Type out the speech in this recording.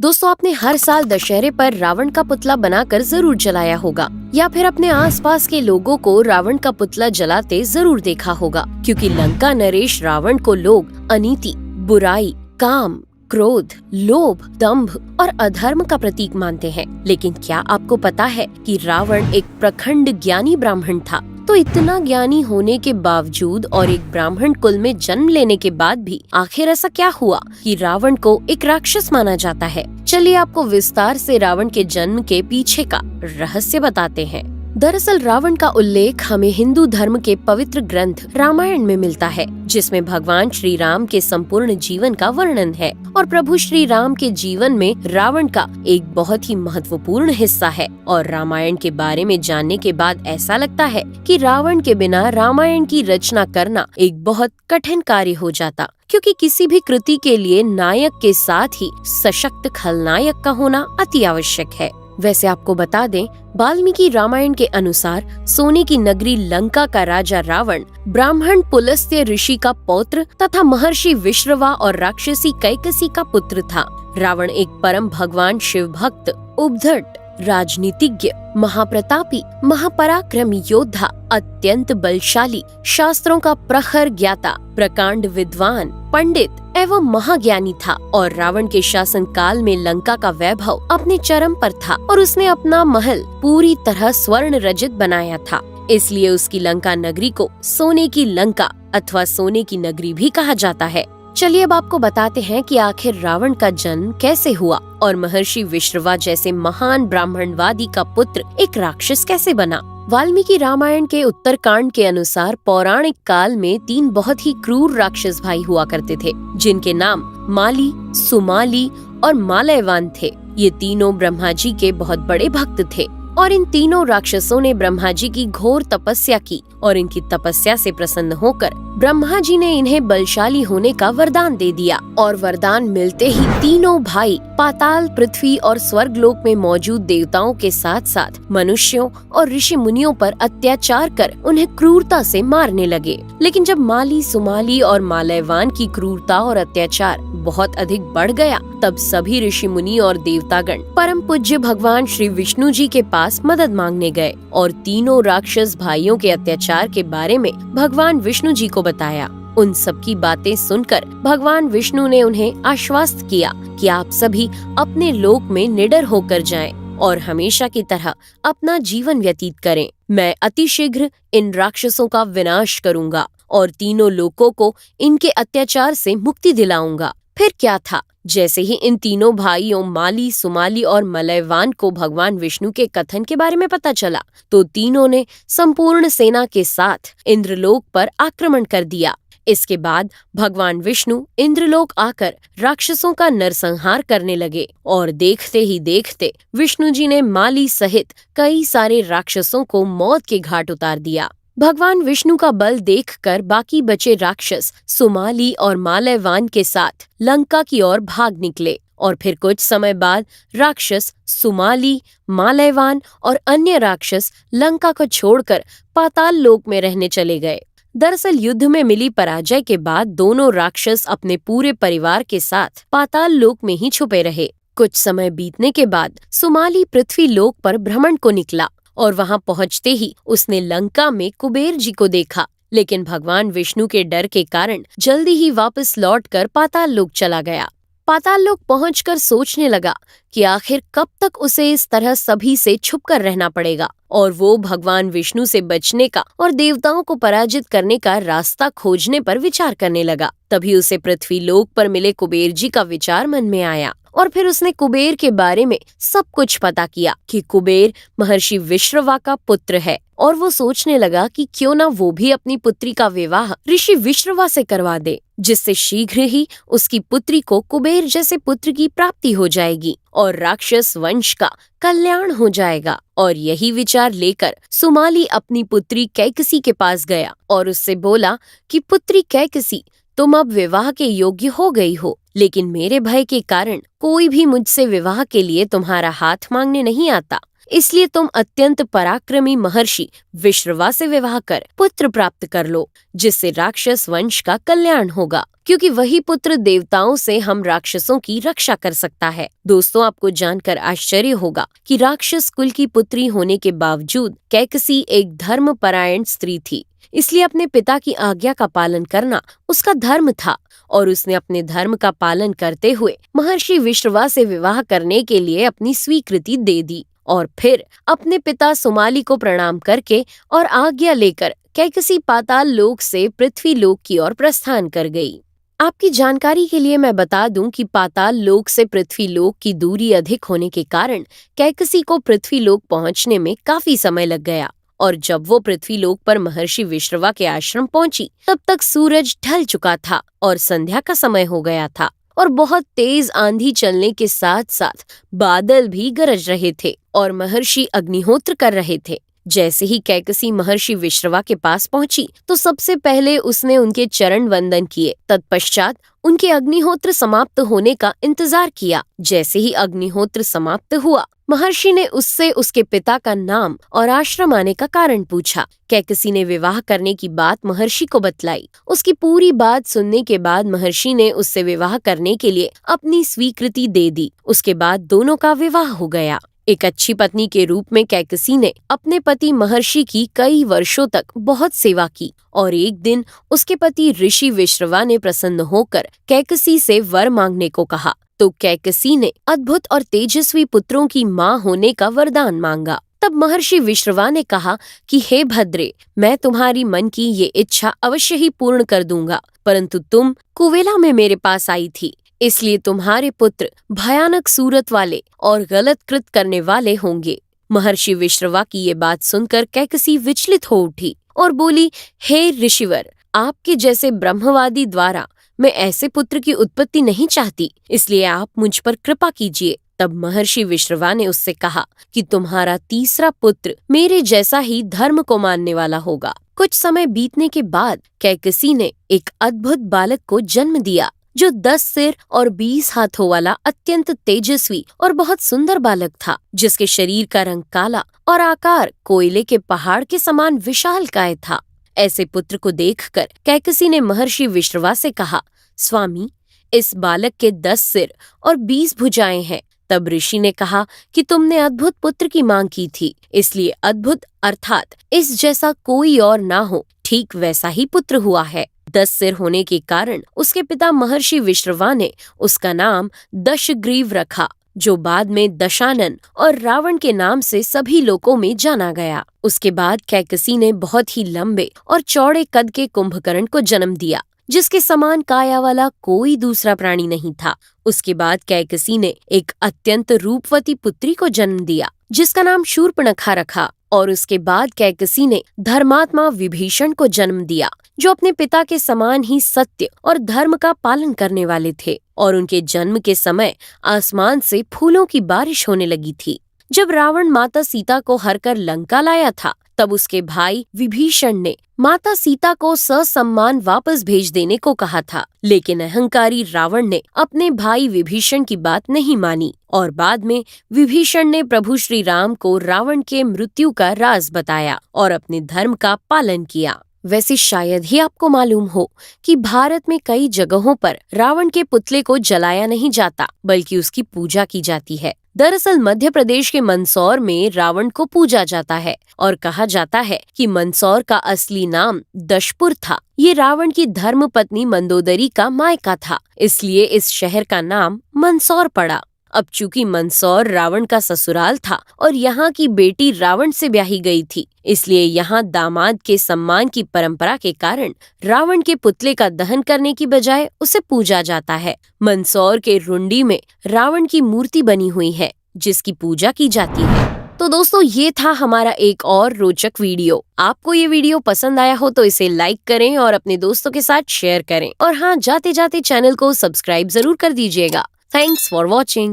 दोस्तों, आपने हर साल दशहरे पर रावण का पुतला बनाकर जरूर जलाया होगा या फिर अपने आसपास के लोगों को रावण का पुतला जलाते जरूर देखा होगा, क्योंकि लंका नरेश रावण को लोग अनीति, बुराई, काम, क्रोध, लोभ, दंभ और अधर्म का प्रतीक मानते हैं। लेकिन क्या आपको पता है कि रावण एक प्रखंड ज्ञानी ब्राह्मण था? तो इतना ज्ञानी होने के बावजूद और एक ब्राह्मण कुल में जन्म लेने के बाद भी आखिर ऐसा क्या हुआ कि रावण को एक राक्षस माना जाता है? चलिए आपको विस्तार से रावण के जन्म के पीछे का रहस्य बताते हैं। दरअसल रावण का उल्लेख हमें हिंदू धर्म के पवित्र ग्रंथ रामायण में मिलता है, जिसमें भगवान श्री राम के संपूर्ण जीवन का वर्णन है और प्रभु श्री राम के जीवन में रावण का एक बहुत ही महत्वपूर्ण हिस्सा है। और रामायण के बारे में जानने के बाद ऐसा लगता है कि रावण के बिना रामायण की रचना करना एक बहुत कठिन कार्य हो जाता, क्योंकि किसी भी कृति के लिए नायक के साथ ही सशक्त खलनायक का होना अति आवश्यक है। वैसे आपको बता दें, वाल्मीकि रामायण के अनुसार सोने की नगरी लंका का राजा रावण ब्राह्मण पुलस्त्य ऋषि का पौत्र तथा महर्षि विश्रवा और राक्षसी कैकसी का पुत्र था। रावण एक परम भगवान शिव भक्त, उद्धट, राजनीतिज्ञ, महाप्रतापी, महापराक्रमी योद्धा, अत्यंत बलशाली, शास्त्रों का प्रखर ज्ञाता, प्रकांड विद्वान, पंडित एवं महाज्ञानी था। और रावण के शासन काल में लंका का वैभव अपने चरम पर था और उसने अपना महल पूरी तरह स्वर्ण रजित बनाया था। इसलिए उसकी लंका नगरी को सोने की लंका अथवा सोने की नगरी भी कहा जाता है। चलिए अब आपको बताते हैं कि आखिर रावण का जन्म कैसे हुआ और महर्षि विश्रवा जैसे महान ब्राह्मणवादी का पुत्र एक राक्षस कैसे बना। वाल्मीकि रामायण के उत्तरकांड के अनुसार पौराणिक काल में 3 बहुत ही क्रूर राक्षस भाई हुआ करते थे, जिनके नाम माली, सुमाली और मालयवान थे। ये तीनों ब्रह्मा जी के बहुत बड़े भक्त थे और इन तीनों राक्षसों ने ब्रह्मा जी की घोर तपस्या की और इनकी तपस्या से प्रसन्न होकर ब्रह्मा जी ने इन्हें बलशाली होने का वरदान दे दिया। और वरदान मिलते ही तीनों भाई पाताल, पृथ्वी और स्वर्ग लोक में मौजूद देवताओं के साथ साथ मनुष्यों और ऋषि मुनियों पर अत्याचार कर उन्हें क्रूरता से मारने लगे। लेकिन जब माली, सुमाली और मालयवान की क्रूरता और अत्याचार बहुत अधिक बढ़ गया, तब सभी ऋषि मुनि और देवतागण परम पूज्य भगवान श्री विष्णु जी के पास मदद मांगने गए और तीनों राक्षस भाइयों के अत्याचार के बारे में भगवान विष्णु जी को बताया। उन सब की बातें सुनकर भगवान विष्णु ने उन्हें आश्वस्त किया कि आप सभी अपने लोक में निडर होकर जाएं और हमेशा की तरह अपना जीवन व्यतीत करें। मैं अतिशीघ्र इन राक्षसों का विनाश करूंगा और तीनों लोकों को इनके अत्याचार से मुक्ति दिलाऊंगा। फिर क्या था, जैसे ही इन तीनों भाइयों माली, सुमाली और मलयवान को भगवान विष्णु के कथन के बारे में पता चला, तो तीनों ने संपूर्ण सेना के साथ इंद्रलोक पर आक्रमण कर दिया। इसके बाद भगवान विष्णु इंद्रलोक आकर राक्षसों का नरसंहार करने लगे और देखते ही देखते विष्णु जी ने माली सहित कई सारे राक्षसों को मौत के घाट उतार दिया। भगवान विष्णु का बल देखकर बाकी बचे राक्षस सुमाली और मालयवान के साथ लंका की ओर भाग निकले और फिर कुछ समय बाद राक्षस सुमाली, मालयवान और अन्य राक्षस लंका को छोड़कर पाताल लोक में रहने चले गए। दरअसल युद्ध में मिली पराजय के बाद दोनों राक्षस अपने पूरे परिवार के साथ पाताल लोक में ही छुपे रहे। कुछ समय बीतने के बाद सुमाली पृथ्वी लोक पर भ्रमण को निकला और वहां पहुंचते ही उसने लंका में कुबेर जी को देखा, लेकिन भगवान विष्णु के डर के कारण जल्दी ही वापस लौटकर पाताल लोक चला गया। पाताल लोक पहुंचकर सोचने लगा कि आखिर कब तक उसे इस तरह सभी से छुपकर रहना पड़ेगा, और वो भगवान विष्णु से बचने का और देवताओं को पराजित करने का रास्ता खोजने पर विचार करने लगा। तभी उसे पृथ्वी लोक पर मिले कुबेर जी का विचार मन में आया और फिर उसने कुबेर के बारे में सब कुछ पता किया कि कुबेर महर्षि विश्रवा का पुत्र है, और वो सोचने लगा कि क्यों ना वो भी अपनी पुत्री का विवाह ऋषि विश्रवा से करवा दे, जिससे शीघ्र ही उसकी पुत्री को कुबेर जैसे पुत्र की प्राप्ति हो जाएगी और राक्षस वंश का कल्याण हो जाएगा। और यही विचार लेकर सुमाली अपनी पुत्री कैकसी के पास गया और उससे बोला कि पुत्री कैकसी, तुम अब विवाह के योग्य हो गई हो, लेकिन मेरे भय के कारण कोई भी मुझसे विवाह के लिए तुम्हारा हाथ मांगने नहीं आता। इसलिए तुम अत्यंत पराक्रमी महर्षि विश्रवा से विवाह कर पुत्र प्राप्त कर लो, जिससे राक्षस वंश का कल्याण होगा, क्योंकि वही पुत्र देवताओं से हम राक्षसों की रक्षा कर सकता है। दोस्तों, आपको जानकर आश्चर्य होगा कि राक्षस कुल की पुत्री होने के बावजूद कैकसी एक धर्मपरायण स्त्री थी, इसलिए अपने पिता की आज्ञा का पालन करना उसका धर्म था और उसने अपने धर्म का पालन करते हुए महर्षि विश्रवा से विवाह करने के लिए अपनी स्वीकृति दे दी और फिर अपने पिता सुमाली को प्रणाम करके और आज्ञा लेकर कैकसी पाताल लोक से पृथ्वी लोक की ओर प्रस्थान कर गई। आपकी जानकारी के लिए मैं बता दूं कि पाताल लोक से पृथ्वी लोक की दूरी अधिक होने के कारण कैकसी को पृथ्वी लोक पहुंचने में काफी समय लग गया और जब वो पृथ्वी लोक पर महर्षि विश्रवा के आश्रम पहुंची तब तक सूरज ढल चुका था और संध्या का समय हो गया था और बहुत तेज आंधी चलने के साथ साथ बादल भी गरज रहे थे और महर्षि अग्निहोत्र कर रहे थे। जैसे ही कैकसी महर्षि विश्रवा के पास पहुंची तो सबसे पहले उसने उनके चरण वंदन किए। तत्पश्चात उनके अग्निहोत्र समाप्त होने का इंतजार किया। जैसे ही अग्निहोत्र समाप्त हुआ, महर्षि ने उससे उसके पिता का नाम और आश्रम आने का कारण पूछा। कैकसी ने विवाह करने की बात महर्षि को बतलाई। उसकी पूरी बात सुनने के बाद महर्षि ने उससे विवाह करने के लिए अपनी स्वीकृति दे दी। उसके बाद दोनों का विवाह हो गया। एक अच्छी पत्नी के रूप में कैकसी ने अपने पति महर्षि की कई वर्षों तक बहुत सेवा की और एक दिन उसके पति ऋषि विश्रवा ने प्रसन्न होकर कैकसी से वर मांगने को कहा तो कैकसी ने अद्भुत और तेजस्वी पुत्रों की मां होने का वरदान मांगा। तब महर्षि विश्रवा ने कहा कि हे भद्रे, मैं तुम्हारी मन की ये इच्छा अवश्य ही पूर्ण कर दूंगा, परंतु तुम कुवेला में मेरे पास आई थी, इसलिए तुम्हारे पुत्र भयानक सूरत वाले और गलत कृत करने वाले होंगे। महर्षि विश्रवा की ये बात सुनकर कैकसी विचलित हो उठी और बोली, हे ऋषिवर, आपके जैसे ब्रह्मवादी द्वारा मैं ऐसे पुत्र की उत्पत्ति नहीं चाहती, इसलिए आप मुझ पर कृपा कीजिए। तब महर्षि विश्रवा ने उससे कहा कि तुम्हारा तीसरा पुत्र मेरे जैसा ही धर्म को मानने वाला होगा। कुछ समय बीतने के बाद कैकसी ने एक अद्भुत बालक को जन्म दिया जो 10 सिर और 20 हाथों वाला अत्यंत तेजस्वी और बहुत सुंदर बालक था, जिसके शरीर का रंग काला और आकार कोयले के पहाड़ के समान विशालकाय था। ऐसे पुत्र को देखकर कैकसी ने महर्षि विश्रवा से कहा, स्वामी, इस बालक के 10 सिर और 20 भुजाएं हैं। तब ऋषि ने कहा कि तुमने अद्भुत पुत्र की मांग की थी, इसलिए अद्भुत अर्थात इस जैसा कोई और ना हो, ठीक वैसा ही पुत्र हुआ है। 10 सिर होने के कारण उसके पिता महर्षि विश्रवा ने उसका नाम दशग्रीव रखा, जो बाद में दशानन और रावण के नाम से सभी लोकों में जाना गया। उसके बाद कैकसी ने बहुत ही लंबे और चौड़े कद के कुंभकर्ण को जन्म दिया, जिसके समान काया वाला कोई दूसरा प्राणी नहीं था। उसके बाद कैकसी ने एक अत्यंत रूपवती पुत्री को जन्म दिया, जिसका नाम शूर्पणखा रखा और उसके बाद कैकसी ने धर्मात्मा विभीषण को जन्म दिया, जो अपने पिता के समान ही सत्य और धर्म का पालन करने वाले थे और उनके जन्म के समय आसमान से फूलों की बारिश होने लगी थी। जब रावण माता सीता को हरकर लंका लाया था, तब उसके भाई विभीषण ने माता सीता को ससम्मान वापस भेज देने को कहा था, लेकिन अहंकारी रावण ने अपने भाई विभीषण की बात नहीं मानी और बाद में विभीषण ने प्रभु श्री राम को रावण के मृत्यु का राज बताया और अपने धर्म का पालन किया। वैसे शायद ही आपको मालूम हो कि भारत में कई जगहों पर रावण के पुतले को जलाया नहीं जाता, बल्कि उसकी पूजा की जाती है। दरअसल मध्य प्रदेश के मंदसौर में रावण को पूजा जाता है और कहा जाता है कि मंदसौर का असली नाम दशपुर था। ये रावण की धर्म पत्नी मंदोदरी का मायका था, इसलिए इस शहर का नाम मंदसौर पड़ा। अब चूंकि मंदसौर रावण का ससुराल था और यहाँ की बेटी रावण से ब्याही गई थी, इसलिए यहाँ दामाद के सम्मान की परंपरा के कारण रावण के पुतले का दहन करने की बजाय उसे पूजा जाता है। मंदसौर के रुंडी में रावण की मूर्ति बनी हुई है, जिसकी पूजा की जाती है। तो दोस्तों, ये था हमारा एक और रोचक वीडियो। आपको ये वीडियो पसंद आया हो तो इसे लाइक करें और अपने दोस्तों के साथ शेयर करें। और हाँ, जाते जाते चैनल को सब्सक्राइब जरूर कर दीजिएगा। Thanks for watching.